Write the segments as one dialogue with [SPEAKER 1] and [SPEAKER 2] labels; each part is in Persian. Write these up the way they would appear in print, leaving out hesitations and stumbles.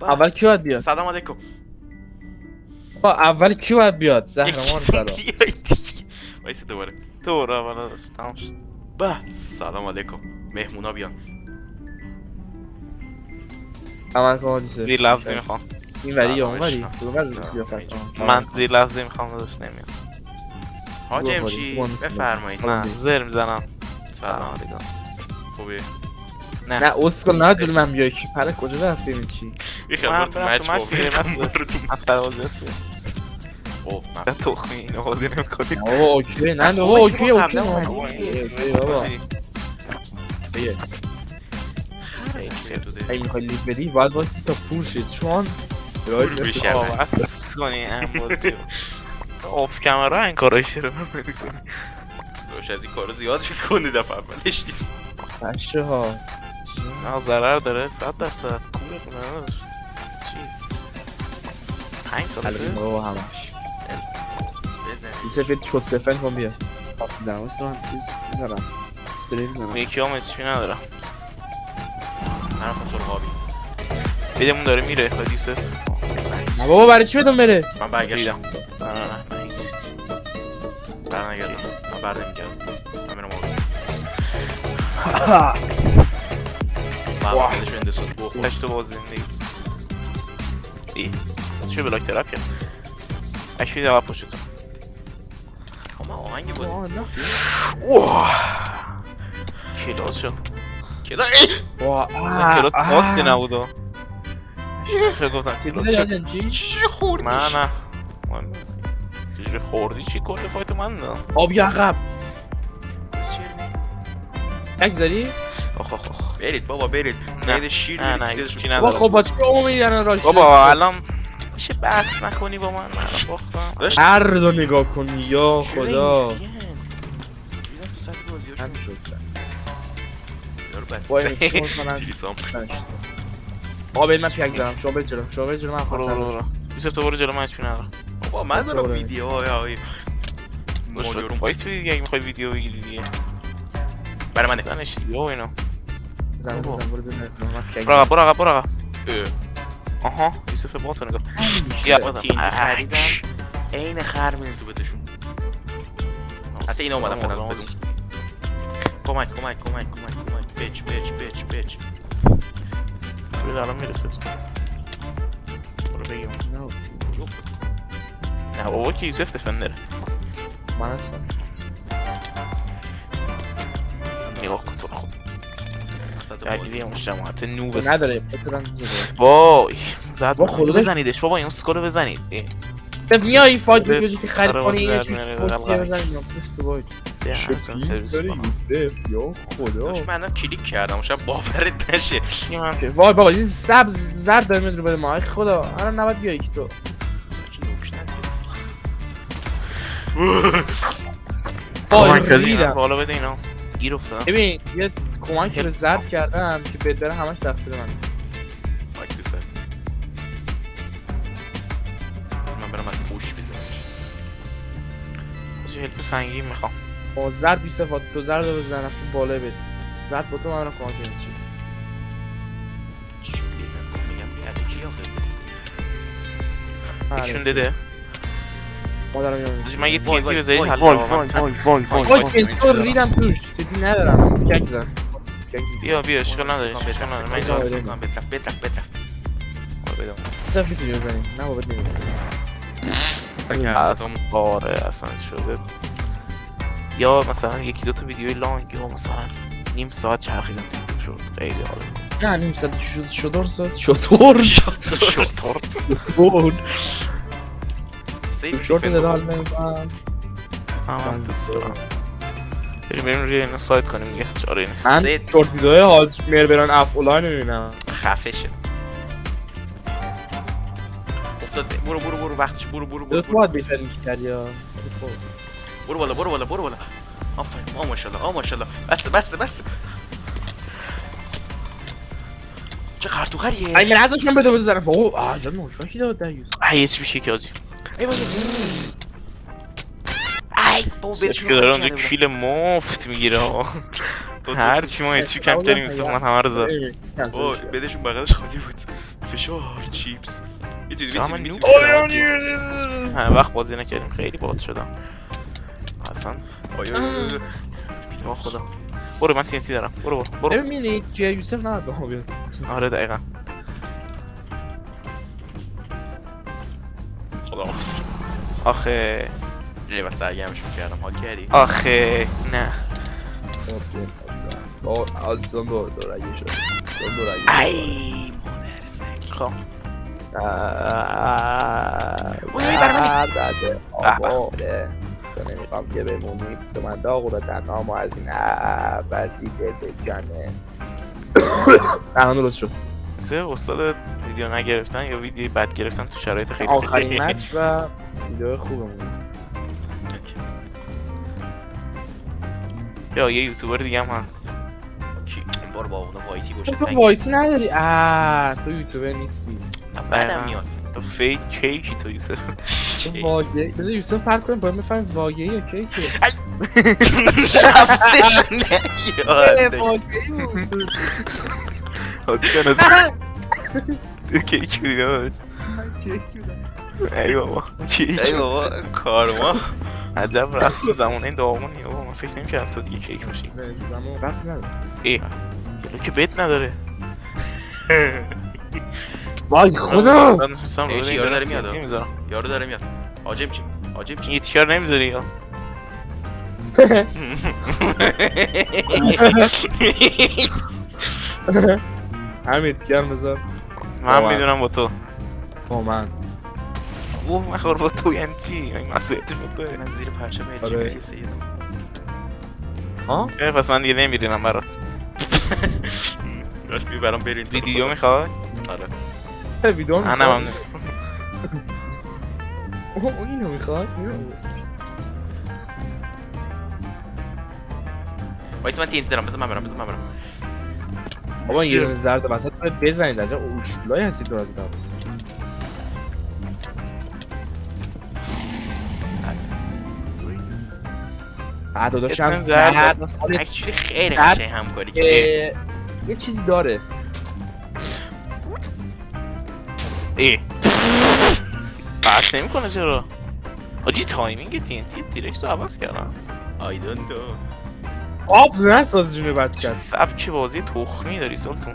[SPEAKER 1] اول کی باید بیاد؟
[SPEAKER 2] سلام علیکم.
[SPEAKER 1] با اول کی باید بیاد؟ زهرمار سلام.
[SPEAKER 2] وایسا دوباره.
[SPEAKER 3] دوره اول داشت تمام شد.
[SPEAKER 2] با سلام علیکم. مهمونا بیان.
[SPEAKER 1] اول کن حادیثه.
[SPEAKER 3] زیر لفظی میخوام.
[SPEAKER 1] این وری یا
[SPEAKER 2] سلام
[SPEAKER 1] اون وری؟
[SPEAKER 2] عشقم.
[SPEAKER 1] کدوم وری قیافت؟
[SPEAKER 3] من زیر لفظی میخوام داشت نمیاد.
[SPEAKER 2] حاج
[SPEAKER 1] برو
[SPEAKER 2] امشی
[SPEAKER 1] برو.
[SPEAKER 2] بفرمایید.
[SPEAKER 3] نه زر میزنم.
[SPEAKER 2] سلام علیکم. خوبی؟
[SPEAKER 1] نه اسکل نه دول من بیای کی پره کجا رفتی این چی؟
[SPEAKER 2] یه خبر تو
[SPEAKER 3] من
[SPEAKER 2] مچ
[SPEAKER 3] تو مچ دیگه، من
[SPEAKER 2] برو تو
[SPEAKER 3] از پروازیت چیه؟
[SPEAKER 2] اوه
[SPEAKER 3] نه تخمی اینو بازی نمیکنی.
[SPEAKER 1] بابا اوکی نه بابا اوکی اوکی بابا بیه اگه میخوای لیف بدی باید واسه تا پور شد چون
[SPEAKER 2] پور بشه.
[SPEAKER 3] بس کنی این بازی آف کمرا این کارایش رو نمیکنی.
[SPEAKER 2] دوش از این کارو زیاد میکنی دفعه اولش نیست.
[SPEAKER 1] بشه ها
[SPEAKER 3] نه ضرر داره 100% کوره کنه نداشت چی؟ 5
[SPEAKER 1] حلقی
[SPEAKER 3] ساله؟
[SPEAKER 1] بابا همش
[SPEAKER 2] بزن.
[SPEAKER 1] این سفید تروستفن کن بیا در واسه من چیز بزنم سپری بزنم
[SPEAKER 3] یکی هم اسپی ندارم
[SPEAKER 2] من رفتم سر خوابی.
[SPEAKER 3] بیدمون داره میره خواهد یوسف
[SPEAKER 1] نه بابا برای چی بدون بره؟
[SPEAKER 2] من برگشتم.
[SPEAKER 3] نه هیچ
[SPEAKER 2] برنگردم. من بر نمیگردم. من میرم آقا. بابا خودش بندسون.
[SPEAKER 3] هشت باز زندگی ای چه بلاک ترپ کرد اشوی دقیق پشتون
[SPEAKER 2] من آهنگ بازی.
[SPEAKER 3] اوه کلاس شد
[SPEAKER 2] کلا
[SPEAKER 3] اصلا کلاس خاصی نبود چه گفتم کلاس شد
[SPEAKER 2] چی خوردیش؟
[SPEAKER 3] نه من چجوری خوردی چی کل فایت من نه
[SPEAKER 1] آب یا عقب یک زدی؟
[SPEAKER 3] آخ
[SPEAKER 2] برید بابا برید.
[SPEAKER 3] نه.
[SPEAKER 2] قید شیر
[SPEAKER 3] نه
[SPEAKER 2] برید.
[SPEAKER 3] چی
[SPEAKER 1] بابا
[SPEAKER 3] ندارم
[SPEAKER 1] خب با چه امیدی الان راه
[SPEAKER 3] بابا الان میشه بحث نکنی با من باختم
[SPEAKER 2] داشت
[SPEAKER 1] هر دو نگاه کنی یا خدا
[SPEAKER 2] دیدم تو سطح بازیاشون
[SPEAKER 1] هم شد
[SPEAKER 2] یارو
[SPEAKER 1] وای
[SPEAKER 2] بسته.
[SPEAKER 1] چون کنم
[SPEAKER 2] تریسام.
[SPEAKER 1] آقا برید من پیک زنم شما برید جلو من خواستم
[SPEAKER 3] یوسف تو برو جلو من اسپی ندارم
[SPEAKER 2] بابا من دارم ویدیو های
[SPEAKER 3] ماجرون فایت دیگه اگه میخوای ویدیو بگیری دیگه
[SPEAKER 2] برای منه.
[SPEAKER 3] زنش دیگه و اینا
[SPEAKER 1] زنم برو بزن من پیک
[SPEAKER 3] برو عقب آها یوسف باطو نگاه
[SPEAKER 2] تینجی خریدم عین خر میریم تو بتشون. حتی اینا اومدم فعلا بدون. کمک بچ
[SPEAKER 3] بید الان میرسه برو بگیم نه بابا که یوسف دفندره
[SPEAKER 1] من هستم
[SPEAKER 3] نگاه کن تو رو خود درگیری مجتمعات نوب
[SPEAKER 1] نداره بسیدم
[SPEAKER 3] وای زد
[SPEAKER 1] با خودش.
[SPEAKER 3] بزنیدش بابا این سکولو بزنید
[SPEAKER 1] میای فایت بگوشی که خرید
[SPEAKER 3] آره،
[SPEAKER 1] کنی یه
[SPEAKER 3] بازی
[SPEAKER 1] چیز
[SPEAKER 3] در
[SPEAKER 1] پوستی
[SPEAKER 3] میاره،
[SPEAKER 1] بزنی یا پوست باید یا خدا
[SPEAKER 2] داشت من الان کلیک کردم شاید باورت نشه.
[SPEAKER 1] وای بابا این سبز زرد داره میاد رو بده ما ای خدا الان نباید بیایی که تو
[SPEAKER 3] کمک از
[SPEAKER 1] ریدم.
[SPEAKER 3] اینا بالا بده اینا گیر افتادم
[SPEAKER 1] ببین یه کمک رو زرد کردم که بهت بره همش تقصیر من
[SPEAKER 2] من برم از پوش بزنم.
[SPEAKER 3] چه هلپ سنگین میخوام
[SPEAKER 1] با زرد بی صفات تو زرد رو بزن رفت بالای بده زرد با تو من رو کمک کنم چی
[SPEAKER 2] چی بزن میگم الکی آخه.
[SPEAKER 3] یکشون دده
[SPEAKER 1] ما دارم میام
[SPEAKER 3] من یه تیزی بذارید حل
[SPEAKER 1] وای تو ریدم توش جدی ندارم کک زن
[SPEAKER 3] بیا اشکال نداره من اینجا
[SPEAKER 2] بترف
[SPEAKER 1] صرف میتونی بزنی نه بابت نمیزنی
[SPEAKER 3] اصلا آره اصلا شده یا مثلا یکی دوتا ویدیوی لانگ یا مثلا نیم ساعت چرخیدم تیک شد خیلی حالا
[SPEAKER 1] نه نیم ساعت شدور ساعت شورت داره حال نمیکنم
[SPEAKER 3] من دوست دارم بریم روی اینو سایت کنیم یه چاره نیست
[SPEAKER 1] من شورت ویدیوهای حال میر بران افعولای نمیبینم
[SPEAKER 2] خفه شد. افتاد برو وقتش برو
[SPEAKER 1] تو باید بیشتر میکرد یا
[SPEAKER 2] برو بالا آفرین ماشاءالله بس چه خرطوخریه.
[SPEAKER 1] ای من ازشون بده بزنم بابا عجب نوشاکی داد دیوز
[SPEAKER 3] هیچ میشه که آجی
[SPEAKER 2] ای بابا
[SPEAKER 3] که داره اونجا کیل مفت میگیره هرچی ما هیچی کم کردیم یوسف من همه رو زد
[SPEAKER 2] بدشون بغلش خالی بود. فشار چیپس یه چیزی
[SPEAKER 3] جام
[SPEAKER 2] بیسی
[SPEAKER 3] نوک.
[SPEAKER 2] بیسی
[SPEAKER 3] وقت بازی نکردیم خیلی باد شدم اصلا یا خدا برو من TNT دارم برو
[SPEAKER 1] ببینی چیه یوسف نه بیاد.
[SPEAKER 3] آره دقیقا
[SPEAKER 2] خدا حافظ
[SPEAKER 3] آخه
[SPEAKER 2] لیبا سرگرمش میکردم حال کردی
[SPEAKER 3] آخه نه
[SPEAKER 1] آلسان دور اگه شد دور اگه
[SPEAKER 2] ای مادر سگ
[SPEAKER 3] خب
[SPEAKER 1] بده آباده تو نمیخوام که بمونی تو من داغ رو تنها ما از این عبدی دل جنه الان درست شد
[SPEAKER 3] سه استاد ویدیو نگرفتن یا ویدیو بد گرفتن تو شرایط خیلی
[SPEAKER 1] آخرین مچ و ویدیو خوبمون
[SPEAKER 3] یا یه یوتیوبر دیگه هم
[SPEAKER 2] کی این بار با اون وایتی گوشه
[SPEAKER 1] تو وایتی نداری تو یوتیوبر نیستی
[SPEAKER 2] بعدم میاد
[SPEAKER 3] تو فیک کیکی تو یوسف
[SPEAKER 1] تو واقعی بذار یوسف پرت کنیم باید بفهمیم واقعی یا کیکه
[SPEAKER 2] شفزشو نیاد
[SPEAKER 1] واقعی بود
[SPEAKER 3] تو کیک بودی داشت ای بابا کیک
[SPEAKER 2] ای بابا کارما
[SPEAKER 3] عجب رفت تو زمان این داغونی بابا من فکر نمی‌کردم تو دیگه کیک باشی
[SPEAKER 1] زمان رفت نداره
[SPEAKER 3] یه که بد نداره
[SPEAKER 1] وای خدا
[SPEAKER 2] چی یارو داره میاد یارو داره میاد عاجب چی
[SPEAKER 3] یه تیکار نمیذاری یا
[SPEAKER 1] حمید گرم بذار
[SPEAKER 3] من میدونم با تو
[SPEAKER 1] با من
[SPEAKER 3] اوه مخور با تو یعنی چی؟ این مسئولیتش با توه
[SPEAKER 2] من زیر پرچم
[SPEAKER 1] آره.
[SPEAKER 2] LGBT سیدم
[SPEAKER 1] ها؟
[SPEAKER 3] پس من دیگه نمیرینم برات
[SPEAKER 2] راش بی برام برین
[SPEAKER 3] ویدیو میخوای؟
[SPEAKER 2] آره
[SPEAKER 1] ویدیو
[SPEAKER 3] نه ممنون
[SPEAKER 1] اوه اینو میخواد؟
[SPEAKER 2] وایس من TNT دارم بذار من برم
[SPEAKER 1] بابا یه دونه زرد وسط باید بزنید در جا اوشولای هستید دور از قبض داداشم زرد
[SPEAKER 2] اکچولی خیلی
[SPEAKER 1] زرد.
[SPEAKER 2] قشنگ همکاری که
[SPEAKER 1] یه چیزی داره
[SPEAKER 3] بحث نمی کنه چرا؟ آجی تایمینگ TNT دیرکس رو عوض کردم
[SPEAKER 2] I don't know
[SPEAKER 1] آب نساز جونه بچه کرد
[SPEAKER 3] سبک بازی تخمی داری سلطون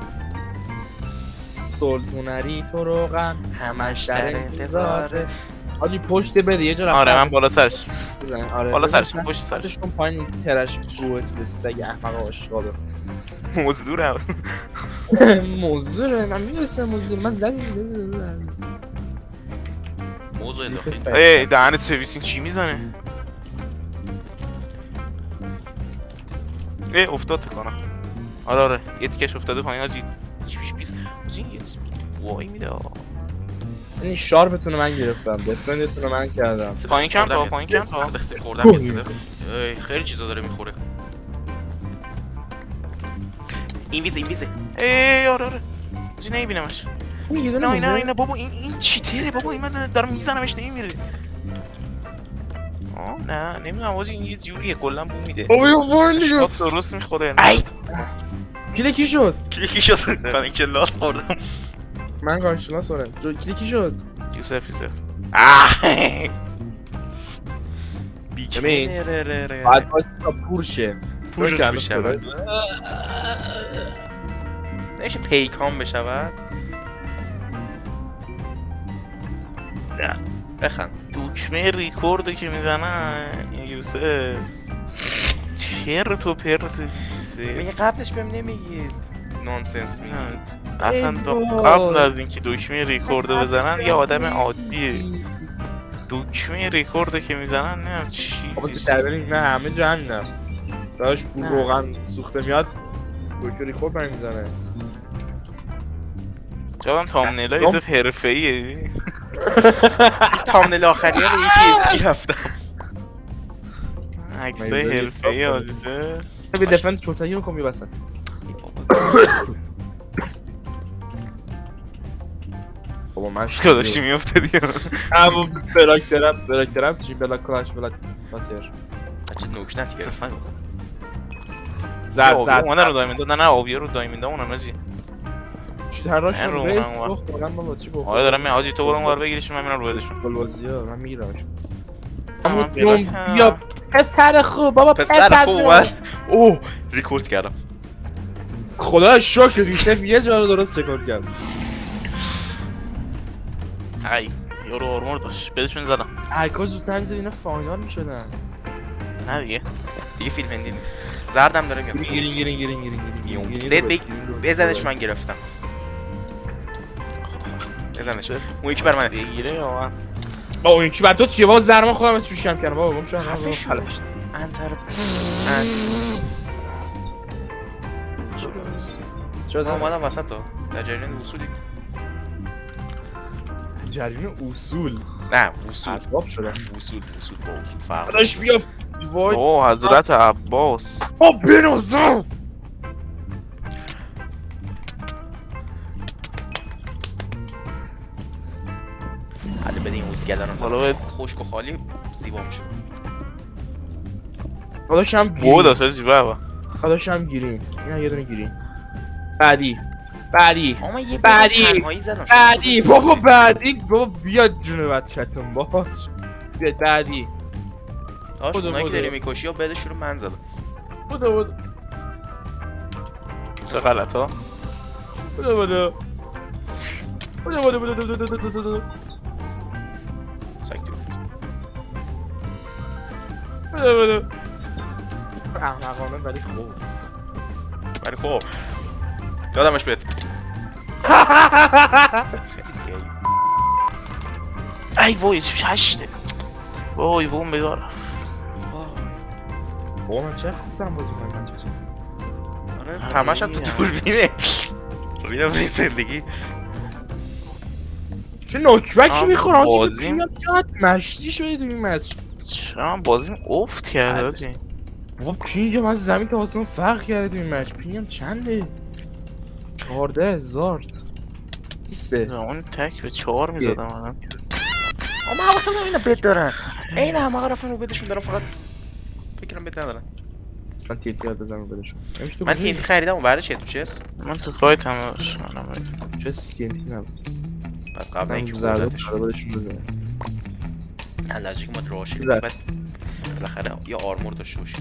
[SPEAKER 1] سلطونری تو روغن
[SPEAKER 2] همش در انتظاره
[SPEAKER 1] حاجی پشت بده یه جا رفت
[SPEAKER 3] آره من بالا سرش
[SPEAKER 1] آره
[SPEAKER 3] بالا
[SPEAKER 1] بزن.
[SPEAKER 3] سرش پشت سرش
[SPEAKER 1] کن پایین ترش بوت به سگ احمق آشقاله
[SPEAKER 3] مزدورم
[SPEAKER 1] موضوعه من میرسم موضوع من زد
[SPEAKER 2] موضوع داخلی
[SPEAKER 3] ای دهنت سرویسین چی میزنه؟ افتاد کنم آره یه تیکش افتاده پایین آجی پیش آجی یه وای میده
[SPEAKER 1] این شارپتونو من گرفتم دفرندتونو من کردم
[SPEAKER 3] پایین کم تا
[SPEAKER 2] صدق خوردم یه صدق خیلی چیزا داره میخوره این ویزه
[SPEAKER 3] آره آجی نمیبینمش نه بابا این چیتره بابا این من دارم میزنمش نمیمیره نه نمیدونم آجی این یه جوریه کلا بو میده شاد درست میخوره
[SPEAKER 1] کلیکی شد
[SPEAKER 2] من این کلاس خوردم
[SPEAKER 1] من کارشناس هستم کلیکی شد
[SPEAKER 3] یوسف
[SPEAKER 1] بعد واسه تا پورشه
[SPEAKER 2] پورش بشود نمیشه پیکان بشود
[SPEAKER 3] نه
[SPEAKER 2] بخند
[SPEAKER 3] دکمه ریکوردو که میزنن یوسف چرت و پرت
[SPEAKER 2] میگه قبلش بهم نمیگید نانسنس میگید
[SPEAKER 3] اصلا تا قبل از اینکه دکمه ریکوردو بزنن یه آدم عادیه دکمه ریکوردو که میزنن نمیم چی
[SPEAKER 1] آقا تو درباریم من همه جا همینم داشت بو روغن سوخته میاد دکمه ریکورد برمی میزنه
[SPEAKER 3] جوان تامنیلا یوسف حرفه‌ایه
[SPEAKER 2] تامنل آخری ها رو یکی اسکی رفتم
[SPEAKER 3] عکسای حرفه‌ای عزیزه
[SPEAKER 1] به دفنت چونسایی رو کن بیبستن بابا من
[SPEAKER 3] چرا داشتی میافتادی
[SPEAKER 1] همون بلاک چی بلاک کلاش بلاک پاتر
[SPEAKER 2] چه نوک نتی گرفتن
[SPEAKER 1] زد
[SPEAKER 3] اومدن رو دایمندا نه آبیا رو دایمندا اونم نجی
[SPEAKER 1] هراشون
[SPEAKER 3] من رو
[SPEAKER 1] ریس
[SPEAKER 3] اونم
[SPEAKER 1] بخ کنم بابا چی بخ
[SPEAKER 3] آره دارم میگم حاجی تو برو اونور بگیرشون من میرم رو بدشون
[SPEAKER 1] بازی‌ها من میگیرمشون
[SPEAKER 3] من پیدا کردم.
[SPEAKER 1] یا پسر خوب بابا
[SPEAKER 2] پسر خوب اومد. اوه ریکورد کردم.
[SPEAKER 1] خدا شکر ریسف یه جا رو درست ریکورد کرد.
[SPEAKER 3] ای یارو آرمور داشت بدشون زدم
[SPEAKER 1] هرکا زودتر می‌دید اینا فاینال میشدن.
[SPEAKER 3] نه دیگه
[SPEAKER 2] دیگه فیلم هندی نیست. زردم داره میاد.
[SPEAKER 1] گیرین
[SPEAKER 2] زد بزنش من گرفتم. بزنش. اون یکی بر منه.
[SPEAKER 3] بگیره یا من
[SPEAKER 1] با اون یکی بر تو چیه بابا زرما خودم توش کم کردم بابا گم شو
[SPEAKER 2] خفه شو.
[SPEAKER 1] پلشت.
[SPEAKER 2] انتر
[SPEAKER 1] چرا
[SPEAKER 2] من اومدم وسط ها. در جریان وصولی.
[SPEAKER 1] جریان اصول
[SPEAKER 2] نه وصول.
[SPEAKER 1] اسباب شدن.
[SPEAKER 2] وصول با اصول فرق.
[SPEAKER 1] داداش بیا وای
[SPEAKER 3] اوه حضرت عباس
[SPEAKER 1] با بنازم
[SPEAKER 2] حالا بده این ویسکی رو
[SPEAKER 3] حالا باید
[SPEAKER 2] خشک و خالی زیبا میشه.
[SPEAKER 1] داداشم
[SPEAKER 3] بود
[SPEAKER 1] گیرین
[SPEAKER 3] آسازی بابا
[SPEAKER 1] داداشم گیرین اینا یه دونه گیرین بعدی
[SPEAKER 2] اما یه
[SPEAKER 1] بعدی.
[SPEAKER 2] تنهایی زدم.
[SPEAKER 1] بعدی بابا بیا جون بچه‌تون باش بیا بعدی
[SPEAKER 2] داش
[SPEAKER 1] بودو،
[SPEAKER 2] اونایی که
[SPEAKER 1] بودو.
[SPEAKER 2] داری میکشی یا بده شروع من زدم.
[SPEAKER 1] بودو
[SPEAKER 3] چه غلط ها
[SPEAKER 2] سکتی بود.
[SPEAKER 1] احمقانه ولی خوب
[SPEAKER 2] ولی خب دادمش بهت.
[SPEAKER 3] ای وای چه هشته وای بوم بیدار
[SPEAKER 1] بابا من چه خوبم بازی کنم من چه
[SPEAKER 2] آره همش هم تو دوربینه. ریدم به زندگی.
[SPEAKER 1] چه نوکبکی میخورم
[SPEAKER 3] بازیم.
[SPEAKER 1] چقدر مشتی شدی تو این مچ
[SPEAKER 3] چرا من بازیم افت کرده
[SPEAKER 2] بله.
[SPEAKER 3] آجی
[SPEAKER 1] بابا پینگ من زمین تا آسمان فرق کرده تو این مچ پینگم چنده 14,000 نیسته
[SPEAKER 3] اون تک به 4 میزدم الان
[SPEAKER 2] اما حواسم اینا بد دارن. این همه رفتن رو بدشون دارن فقط فکرم بد ندارن.
[SPEAKER 1] من تیتی یاد بزنم بدشون
[SPEAKER 2] من تینتی خریدم و بعدش چه تو چست.
[SPEAKER 3] من تو فایت هم داشت منم
[SPEAKER 1] چه سکینتی نبود
[SPEAKER 2] پس قبل اینکه
[SPEAKER 1] زرده
[SPEAKER 2] بزنش
[SPEAKER 1] بدشون بزنم
[SPEAKER 2] علاجی که ما راشی
[SPEAKER 1] زرد.
[SPEAKER 2] بعد بالاخره یا آرمور داشته باشی.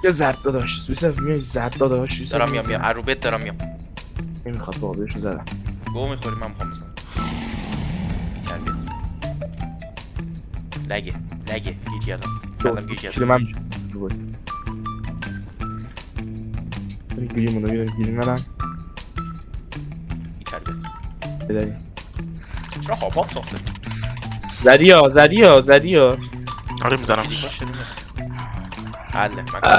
[SPEAKER 1] یه زرد داداش سویسف میای زرد داداش سویسف
[SPEAKER 2] دارم میام عروبت دارم میام.
[SPEAKER 1] نمیخواد بابا بهشون زدم
[SPEAKER 2] گو میخوری من میخوام بزنم. لگه گیر کردم. کردم گیر
[SPEAKER 1] کلی
[SPEAKER 2] کردم.
[SPEAKER 1] من گیری مونو گیری ندم
[SPEAKER 2] این تربیت.
[SPEAKER 1] بداریم
[SPEAKER 2] چرا هاپ ساخته؟
[SPEAKER 1] زدی ها
[SPEAKER 3] آره میزنم
[SPEAKER 2] حله من